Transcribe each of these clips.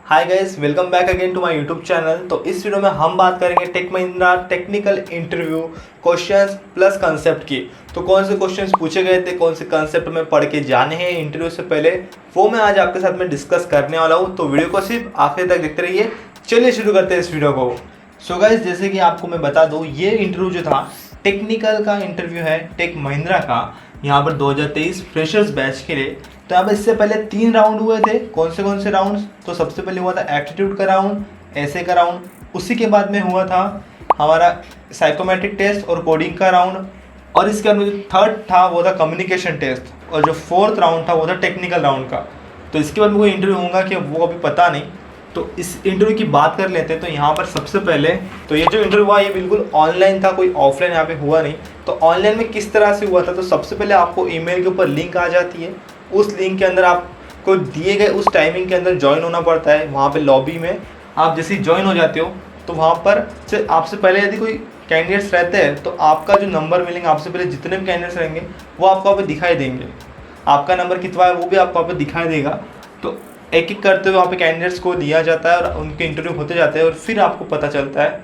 Hi guys, welcome back again to my YouTube channel. तो इस video में हम बात करेंगे Tech Mahindra technical interview questions plus concept की। तो कौन से क्वेश्चंस पूछे गए थे, कौन से कंसेप्ट में पढ़ के जाने हैं इंटरव्यू से पहले, वो मैं आज आपके साथ में डिस्कस करने वाला हूँ। तो वीडियो को सिर्फ आखिर तक देखते रहिए। चलिए शुरू करते हैं इस वीडियो को। सो गाइस, जैसे कि आपको मैं बता दूँ, ये इंटरव्यू जो था टेक्निकल का इंटरव्यू है टेक महिंद्रा का, यहाँ पर 2023 फ्रेशर्स बैच के लिए। तो यहाँ पर इससे पहले 3 राउंड हुए थे। कौन से राउंड? तो सबसे पहले हुआ था एप्टीट्यूड का राउंड, ऐसे का राउंड। उसी के बाद में हुआ था हमारा साइकोमेट्रिक टेस्ट और कोडिंग का राउंड। और इसके बाद में जो थर्ड था वो था कम्युनिकेशन टेस्ट, और जो फोर्थ राउंड था वो था टेक्निकल राउंड का। तो इसके बाद में कोई इंटरव्यू होगा कि वो अभी पता नहीं। तो इस इंटरव्यू की बात कर लेते हैं। तो यहाँ पर सबसे पहले तो ये जो इंटरव्यू हुआ ये बिल्कुल ऑनलाइन था, कोई ऑफलाइन यहाँ पे हुआ नहीं। तो ऑनलाइन में किस तरह से हुआ था? तो सबसे पहले आपको ईमेल के ऊपर लिंक आ जाती है। उस लिंक के अंदर आपको दिए गए उस टाइमिंग के अंदर ज्वाइन होना पड़ता है। वहाँ पे लॉबी में आप जैसे ही ज्वाइन हो जाते हो तो वहाँ पर से आपसे पहले यदि कोई कैंडिडेट्स रहते हैं तो आपका जो नंबर मिलेंगे, आपसे पहले जितने भी कैंडिडेट्स रहेंगे वो आपको वहाँ पे दिखाई देंगे। आपका नंबर कितना है वो भी आपको वहाँ पे दिखाई देगा। तो एक एक करते हुए वहाँ पे कैंडिडेट्स को लिया जाता है और उनके इंटरव्यू होते जाते हैं, और फिर आपको पता चलता है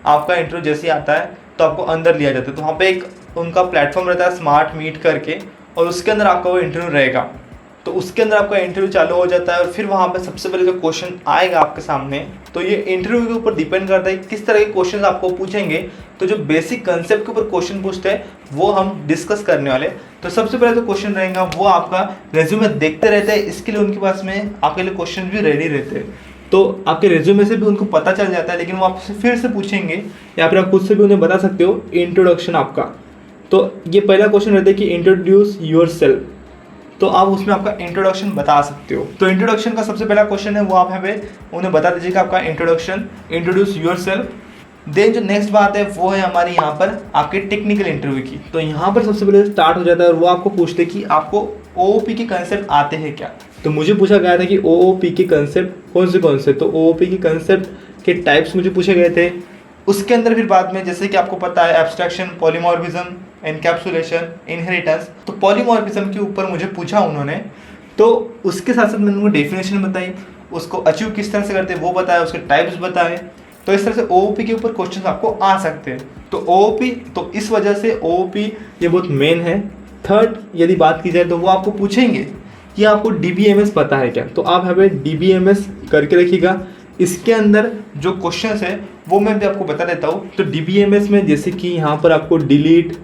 आपका इंटरव्यू जैसे ही आता है तो आपको अंदर लिया जाता है। तो वहाँ पे एक उनका प्लेटफॉर्म रहता है स्मार्ट मीट करके, और उसके अंदर आपका वो इंटरव्यू रहेगा। तो उसके अंदर आपका इंटरव्यू चालू हो जाता है, और फिर वहाँ पे सबसे पहले जो क्वेश्चन आएगा आपके सामने, तो ये इंटरव्यू के ऊपर डिपेंड करता है किस तरह के क्वेश्चन आपको पूछेंगे। तो जो बेसिक कंसेप्ट के ऊपर क्वेश्चन पूछते हैं वो हम डिस्कस करने वाले। तो सबसे पहले जो क्वेश्चन रहेगा वो आपका रेज्यूमे देखते रहते हैं, इसके लिए उनके पास में आपके लिए क्वेश्चन भी रेडी रहते हैं। तो आपके रेज्यूमे से भी उनको पता चल जाता है, लेकिन वो आपसे फिर से पूछेंगे या फिर आप खुद से भी उन्हें बता सकते हो इंट्रोडक्शन आपका। तो ये पहला क्वेश्चन रहता है कि इंट्रोड्यूस योर सेल्फ। तो आप उसमें आपका इंट्रोडक्शन बता सकते हो। तो इंट्रोडक्शन का सबसे पहला क्वेश्चन है वो आप यहाँ पे उन्हें बता दीजिएगा आपका introduction, introduce yourself. Then जो नेक्स्ट बात है वो है हमारी यहाँ पर आपके टेक्निकल इंटरव्यू की। तो यहाँ पर सबसे पहले स्टार्ट हो जाता है और वो आपको पूछते हैं कि आपको ओओपी के कंसेप्ट आते हैं क्या। तो मुझे पूछा गया था कि ओओपी के कंसेप्ट कौन से। तो ओओपी के कंसेप्ट के टाइप्स मुझे पूछे गए थे। उसके अंदर फिर बाद में जैसे कि आपको पता है एब्स्ट्रैक्शन, पॉलीमॉर्फिज्म, एनकैप्सुलेशन, इनहेरिटेंस। तो पॉलीमॉर्फिज्म के ऊपर मुझे पूछा उन्होंने, तो उसके साथ साथ मैंने उनको डेफिनेशन बताई, उसको अचीव किस तरह से करते हैं वो बताया, उसके टाइप्स बताए। तो इस तरह से ओओपी के ऊपर क्वेश्चन आपको आ सकते हैं। तो ओओपी, तो इस वजह से ओओपी ये बहुत मेन है। थर्ड यदि बात की जाए तो वो आपको पूछेंगे कि आपको डीबीएमएस पता है क्या। तो आप यहाँ पे डीबीएमएस करके रखिएगा। इसके अंदर जो क्वेश्चंस है वो मैं भी आपको बता देता हूँ। तो डीबीएमएस में जैसे कि यहाँ पर आपको डिलीट,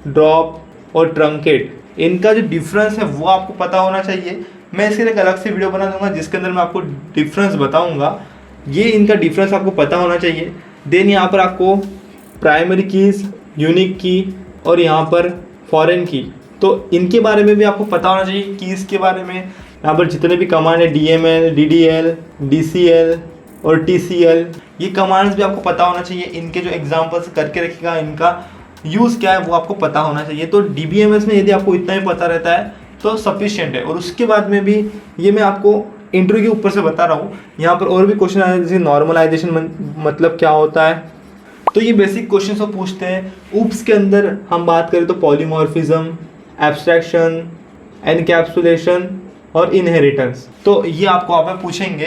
ड्रॉप और ट्रंकेट, इनका जो डिफरेंस है वो आपको पता होना चाहिए। मैं इसके लिए एक अलग से वीडियो बना दूंगा जिसके अंदर मैं आपको डिफरेंस बताऊंगा। ये इनका डिफरेंस आपको पता होना चाहिए। देन यहाँ पर आपको प्राइमरी कीज, यूनिक की और यहाँ पर फॉरेन की, तो इनके बारे में भी आपको पता होना चाहिए। कीज़ के बारे में यहाँ पर जितने भी कमांड है DML, DDL, DCL और TCL, ये कमांड्स भी आपको पता होना चाहिए। इनके जो एग्जांपल्स करके रखिएगा, इनका यूज़ क्या है वो आपको पता होना चाहिए। तो DBMS में यदि आपको इतना ही पता रहता है तो सफिशिएंट है। और उसके बाद में भी ये मैं आपको इंटरव्यू के ऊपर से बता रहा हूँ। यहाँ पर और भी क्वेश्चन आए जैसे नॉर्मलाइजेशन मतलब क्या होता है, तो ये बेसिक क्वेश्चन को पूछते हैं। ऊप्स के अंदर हम बात करें तो पॉलीमॉर्फिज्म, एब्स्ट्रैक्शन, एनकैप्सुलेशन और इनहेरिटेंस, तो ये आपको आप में पूछेंगे।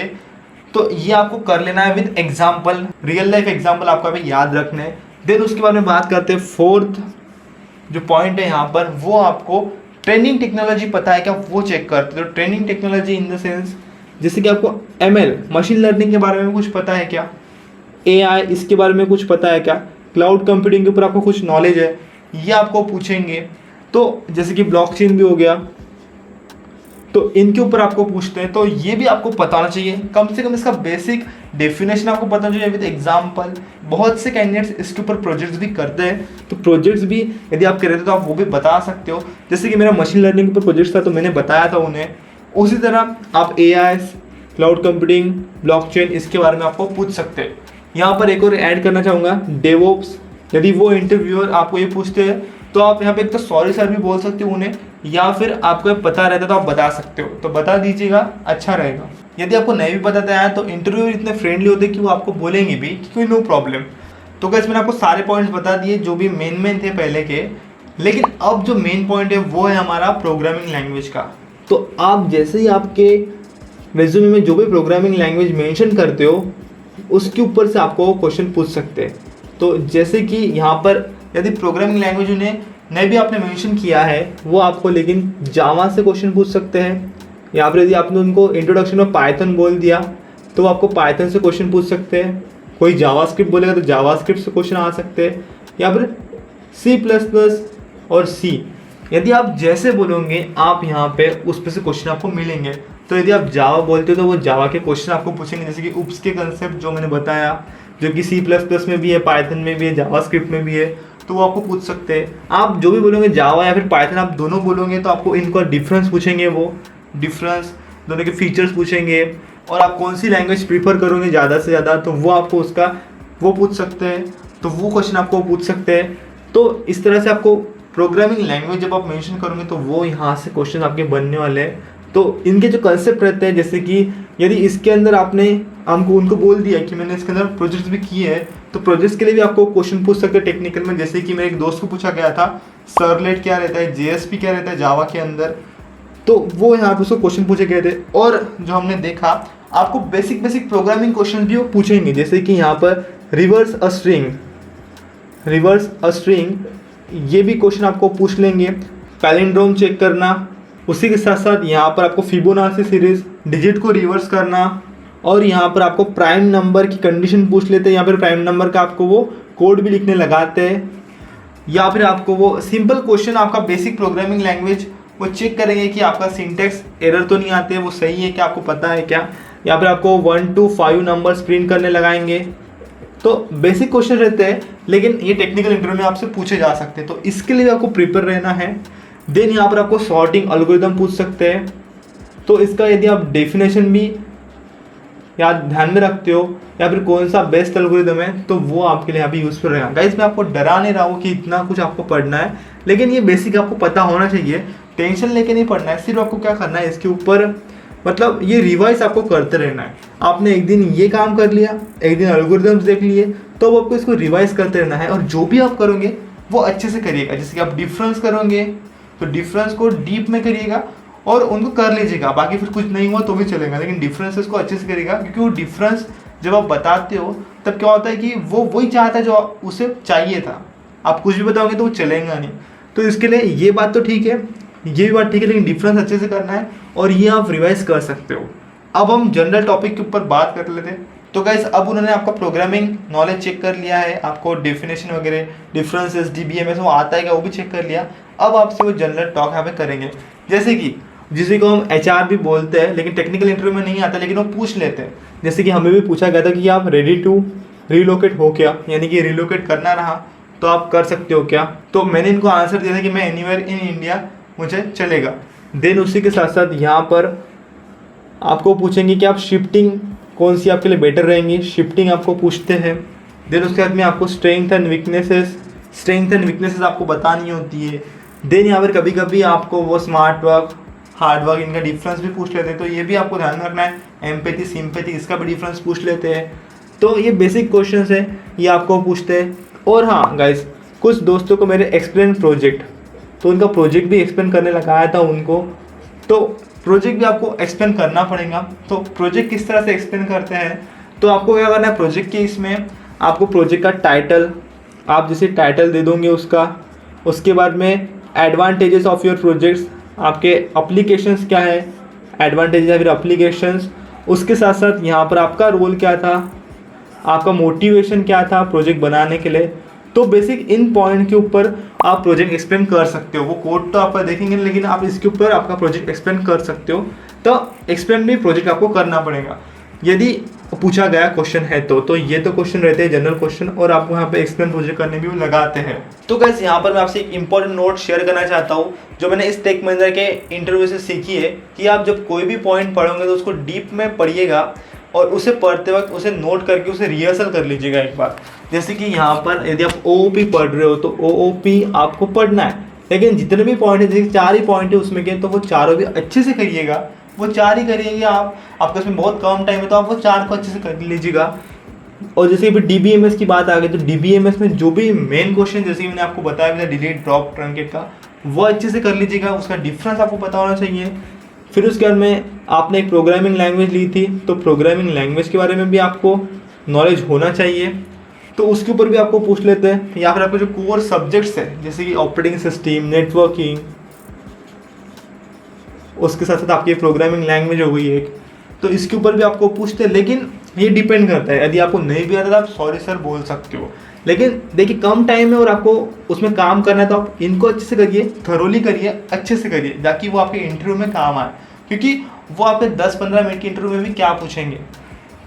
तो ये आपको कर लेना है with example, real life example आपको अभी याद रखने हैं। देन उसके बारे में बात करते हैं। फोर्थ जो पॉइंट है यहाँ पर वो आपको ट्रेनिंग टेक्नोलॉजी पता है क्या वो चेक करते हैं। तो training technology in the sense जैसे कि आपको ML मशीन लर्निंग के बारे में कुछ पता है क्या, AI इसके बारे में कुछ पता है क्या, क्लाउड कंप्यूटिंग के ऊपर आपको कुछ नॉलेज है, ये आपको पूछेंगे। तो जैसे कि ब्लॉकचेन भी हो गया, तो इनके ऊपर आपको पूछते हैं। तो ये भी आपको पता होना चाहिए, कम से कम इसका बेसिक डेफिनेशन आपको पता होना चाहिए विद एग्जाम्पल। बहुत से कैंडिडेट्स इसके ऊपर प्रोजेक्ट्स भी करते हैं, तो प्रोजेक्ट्स भी यदि आप कर रहे थे तो आप वो भी बता सकते हो। जैसे कि मेरा मशीन लर्निंग के ऊपर प्रोजेक्ट था तो मैंने बताया था उन्हें। उसी तरह आप AI, क्लाउड कंप्यूटिंग, ब्लॉकचेन इसके बारे में आपको पूछ सकते हैं। यहाँ पर एक और ऐड करना चाहूँगा, डेवऑप्स। यदि वो इंटरव्यूअर आपको ये पूछते हैं तो आप यहाँ पे एक तो सॉरी सर भी बोल सकते हो उन्हें, या फिर आपको पता रहता तो आप बता सकते हो, तो बता दीजिएगा, अच्छा रहेगा। यदि आपको नहीं भी बताता है तो इंटरव्यूअर इतने फ्रेंडली होते हैं कि वो आपको बोलेंगे भी कि कोई नो प्रॉब्लम। तो गाइस मैंने आपको सारे पॉइंट्स बता दिए जो भी मेन थे पहले के, लेकिन अब जो मेन पॉइंट है वो है हमारा प्रोग्रामिंग लैंग्वेज का। तो आप जैसे ही आपके रेज्यूमे में जो भी प्रोग्रामिंग लैंग्वेज मेंशन करते हो उसके ऊपर से आपको क्वेश्चन पूछ सकते हैं। तो जैसे कि यहाँ पर यदि प्रोग्रामिंग लैंग्वेज उन्हें नहीं भी आपने मेंशन किया है वो आपको लेकिन जावा से क्वेश्चन पूछ सकते हैं। यहाँ पर यदि आपने उनको इंट्रोडक्शन में पाइथन बोल दिया तो आपको पाइथन से क्वेश्चन पूछ सकते हैं। कोई जावास्क्रिप्ट बोलेगा तो जावास्क्रिप्ट से क्वेश्चन आ सकते हैं, या फिर C++ और C। यदि आप जैसे बोलोगे आप यहाँ पे उस पर से क्वेश्चन आपको मिलेंगे। तो यदि आप जावा बोलते हो तो वो जावा के क्वेश्चन आपको पूछेंगे, जैसे कि उप्स के कंसेप्ट जो मैंने बताया, जो कि C++ में भी है, पाइथन में भी है, जावास्क्रिप्ट में भी है, तो वो आपको पूछ सकते हैं। आप जो भी बोलोगे जावा या फिर पाइथन आप दोनों बोलोगे तो आपको इनका डिफरेंस पूछेंगे, वो डिफरेंस दोनों के फीचर्स पूछेंगे, और आप कौन सी लैंग्वेज प्रीफर करोगे ज़्यादा से ज़्यादा तो वो आपको उसका वो पूछ सकते हैं, तो वो क्वेश्चन आपको पूछ सकते हैं। तो इस तरह से आपको प्रोग्रामिंग लैंग्वेज जब आप मेंशन करोगे तो वो यहाँ से क्वेश्चन आपके बनने वाले हैं। तो इनके जो कंसेप्ट रहते हैं, जैसे कि यदि इसके अंदर आपने हमको उनको बोल दिया कि मैंने इसके अंदर प्रोजेक्ट्स भी किए हैं तो प्रोजेक्ट्स के लिए भी आपको क्वेश्चन पूछ सकते हैं टेक्निकल में। जैसे कि मेरे एक दोस्त को पूछा गया था सर्वलेट क्या रहता है, JSP क्या रहता है जावा के अंदर, तो वो यहाँ पे उसको क्वेश्चन पूछे गए थे। और जो हमने देखा आपको बेसिक प्रोग्रामिंग क्वेश्चन भी वो पूछेंगे, जैसे कि यहाँ पर रिवर्स अ स्ट्रिंग ये भी क्वेश्चन आपको पूछ लेंगे। पैलिंड्रोम चेक करना, उसी के साथ साथ यहाँ पर आपको फिबोनाची सीरीज डिजिट को रिवर्स करना, और यहाँ पर आपको प्राइम नंबर की कंडीशन पूछ लेते हैं। यहाँ पर प्राइम नंबर का आपको वो कोड भी लिखने लगाते हैं, या फिर आपको वो सिंपल क्वेश्चन आपका बेसिक प्रोग्रामिंग लैंग्वेज वो चेक करेंगे कि आपका सिंटेक्स एरर तो नहीं आते, वो सही है क्या, आपको पता है क्या। या फिर आपको 1 to 5 नंबर्स प्रिंट करने लगाएंगे। तो बेसिक क्वेश्चन रहते हैं, लेकिन ये टेक्निकल इंटरव्यू में आपसे पूछे जा सकते हैं, तो इसके लिए आपको प्रिपेयर रहना है। देन यहाँ पर आपको सॉर्टिंग एल्गोरिथम पूछ सकते हैं, तो इसका यदि आप डेफिनेशन भी याद ध्यान में रखते हो या फिर कौन सा बेस्ट एल्गोरिथम है तो वो आपके लिए यहाँ पे यूजफुल रहेगा। गाइस मैं आपको डरा नहीं रहा हूँ कि इतना कुछ आपको पढ़ना है, लेकिन ये बेसिक आपको पता होना चाहिए। टेंशन लेके नहीं पढ़ना है, सिर्फ आपको क्या करना है इसके ऊपर मतलब ये रिवाइज आपको करते रहना है। आपने एक दिन ये काम कर लिया, एक दिन एल्गोरिथम्स देख लिए, तो अब आपको इसको रिवाइज करते रहना है। और जो भी आप करोगे वो अच्छे से करिएगा। जैसे कि आप डिफरेंस करोगे तो डिफरेंस को डीप में करिएगा और उनको कर लीजिएगा, बाकी फिर कुछ नहीं हुआ तो भी चलेगा, लेकिन डिफरेंसेस को अच्छे से करिएगा। क्योंकि वो डिफरेंस जब आप बताते हो तब क्या होता है कि वो वही चाहता है जो उसे चाहिए था। आप कुछ भी बताओगे तो वो चलेगा नहीं। तो इसके लिए ये बात तो ठीक है, ये भी बात ठीक है, लेकिन डिफरेंस अच्छे से करना है और ये आप रिवाइज कर सकते हो। अब हम जनरल टॉपिक के ऊपर बात कर लेते हैं। तो गाइस अब उन्होंने आपका प्रोग्रामिंग नॉलेज चेक कर लिया है, आपको डेफिनेशन वगैरह डिफरेंसेस DBMS वो आता है क्या वो भी चेक कर लिया। अब आपसे वो जनरल टॉक यहाँ पे करेंगे, जैसे कि जिसे को हम HR भी बोलते हैं, लेकिन टेक्निकल इंटरव्यू में नहीं आता, लेकिन वो पूछ लेते हैं। जैसे कि हमें भी पूछा गया था कि आप रेडी टू रिलोकेट हो क्या, यानी कि रिलोकेट करना रहा तो आप कर सकते हो क्या। तो मैंने इनको आंसर दिया था कि मैं एनीवेयर इन इंडिया मुझे चलेगा। देन उसी के साथ साथ यहाँ पर आपको पूछेंगे कि आप शिफ्टिंग कौन सी आपके लिए बेटर रहेंगी, शिफ्टिंग आपको पूछते हैं। देन उसके बाद में आपको स्ट्रेंथ एंड वीकनेसेस आपको बतानी होती है। देन यहाँ पर कभी कभी आपको वो स्मार्ट वर्क हार्ड वर्क इनका डिफरेंस भी पूछ लेते हैं, तो ये भी आपको ध्यान में रखना है। एम्पैथी सिंपैथी इसका भी डिफरेंस पूछ लेते हैं। तो ये बेसिक क्वेश्चंस है, ये आपको पूछते हैं। और हाँ गाइस, कुछ दोस्तों को मेरे एक्सप्लेन प्रोजेक्ट, तो उनका प्रोजेक्ट भी एक्सप्लेन करने लगाया था उनको, तो प्रोजेक्ट भी आपको एक्सप्लेन करना पड़ेगा। तो प्रोजेक्ट किस तरह से एक्सप्लेन करते हैं, तो आपको क्या करना है प्रोजेक्ट के इसमें आपको प्रोजेक्ट का टाइटल, आप जैसे टाइटल दे दोगे उसके बाद में एडवांटेजेस ऑफ योर प्रोजेक्ट्स, आपके एप्लीकेशंस क्या है, एडवांटेजेस या फिर एप्लीकेशंस, उसके साथ साथ यहाँ पर आपका रोल क्या था, आपका मोटिवेशन क्या था प्रोजेक्ट बनाने के लिए। तो बेसिक इन पॉइंट के ऊपर आप प्रोजेक्ट एक्सप्लेन कर सकते हो। वो कोड तो आपका देखेंगे, लेकिन आप इसके ऊपर आपका प्रोजेक्ट एक्सप्लेन कर सकते हो। तो एक्सप्लेन भी प्रोजेक्ट आपको करना पड़ेगा यदि पूछा गया क्वेश्चन है तो ये तो क्वेश्चन रहते हैं जनरल क्वेश्चन, और आपको यहाँ पे एक्सप्लेन प्रोजेक्ट करने भी लगाते हैं। तो गाइस यहाँ पर मैं आपसे एक इंपॉर्टेंट नोट शेयर करना चाहता हूँ जो मैंने इस टेक महिंद्रा के इंटरव्यू से सीखी है, कि आप जब कोई भी पॉइंट पढ़ोगे तो उसको डीप में पढ़िएगा और उसे पढ़ते वक्त उसे नोट करके उसे रिहर्सल कर लीजिएगा एक बार। जैसे कि यहाँ पर यदि आप OOP पढ़ रहे हो तो OOP आपको पढ़ना है, लेकिन जितने भी पॉइंट है, जैसे 4 ही पॉइंट है उसमें के, तो वो चारों भी अच्छे से करिएगा। वो 4 ही करिएगा आपका उसमें बहुत कम टाइम है, तो आप वो 4 को अच्छे से कर लीजिएगा। और जैसे कि DBMS की बात आ गई, तो DBMS में जो भी मेन क्वेश्चन जैसे कि मैंने आपको बताया था डिलीट ड्रॉप ट्रंकेट का, वो अच्छे से कर लीजिएगा। उसका डिफरेंस आपको पता होना चाहिए। फिर उसके बाद में आपने एक प्रोग्रामिंग लैंग्वेज ली थी, तो प्रोग्रामिंग लैंग्वेज के बारे में भी आपको नॉलेज होना चाहिए, तो उसके ऊपर भी आपको पूछ लेते हैं। या फिर आपके जो कोर सब्जेक्ट्स हैं जैसे कि ऑपरेटिंग सिस्टम, नेटवर्किंग, उसके साथ साथ आपकी प्रोग्रामिंग लैंग्वेज हो गई एक, तो इसके ऊपर भी आपको पूछते हैं। लेकिन ये डिपेंड करता है, यदि आपको नहीं भी आता तो आप सॉरी सर बोल सकते हो। लेकिन देखिए कम टाइम है और आपको उसमें काम करना है, तो आप इनको अच्छे से करिए, थरोली करिए, अच्छे से करिए, ताकि वो आपके इंटरव्यू में काम आए। क्योंकि वो आपके 10-15 मिनट के इंटरव्यू में भी क्या पूछेंगे,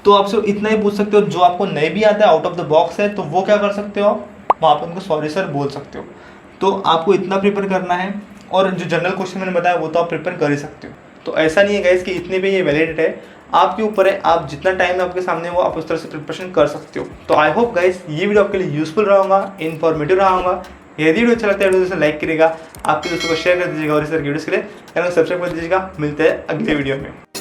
तो आपसे इतना ही पूछ सकते हो। जो आपको नहीं भी आता है, आउट ऑफ द बॉक्स है, तो वो क्या कर सकते हो, वहाँ पर उनको सॉरी सर बोल सकते हो। तो आपको इतना प्रिपेयर करना है, और जो जनरल क्वेश्चन मैंने बताया वो तो आप प्रिपेयर कर ही सकते हो। तो ऐसा नहीं है गाइस कि इतने पे ये वैलिड है, आपके ऊपर है, आप जितना टाइम है आपके सामने वो आप उस तरह से प्रिपरेशन कर सकते हो। तो आई होप गाइस ये वीडियो आपके लिए यूजफुल रहा होगा, इन्फॉर्मेटिव रहा होगा। यदि वीडियो अच्छा लगता है वीडियो से लाइक करिएगा, आपके दोस्तों को शेयर कर दीजिएगा, और इस तरह की वीडियोस के लिए चैनल को सब्सक्राइब कर दीजिएगा। मिलते हैं अगले वीडियो में।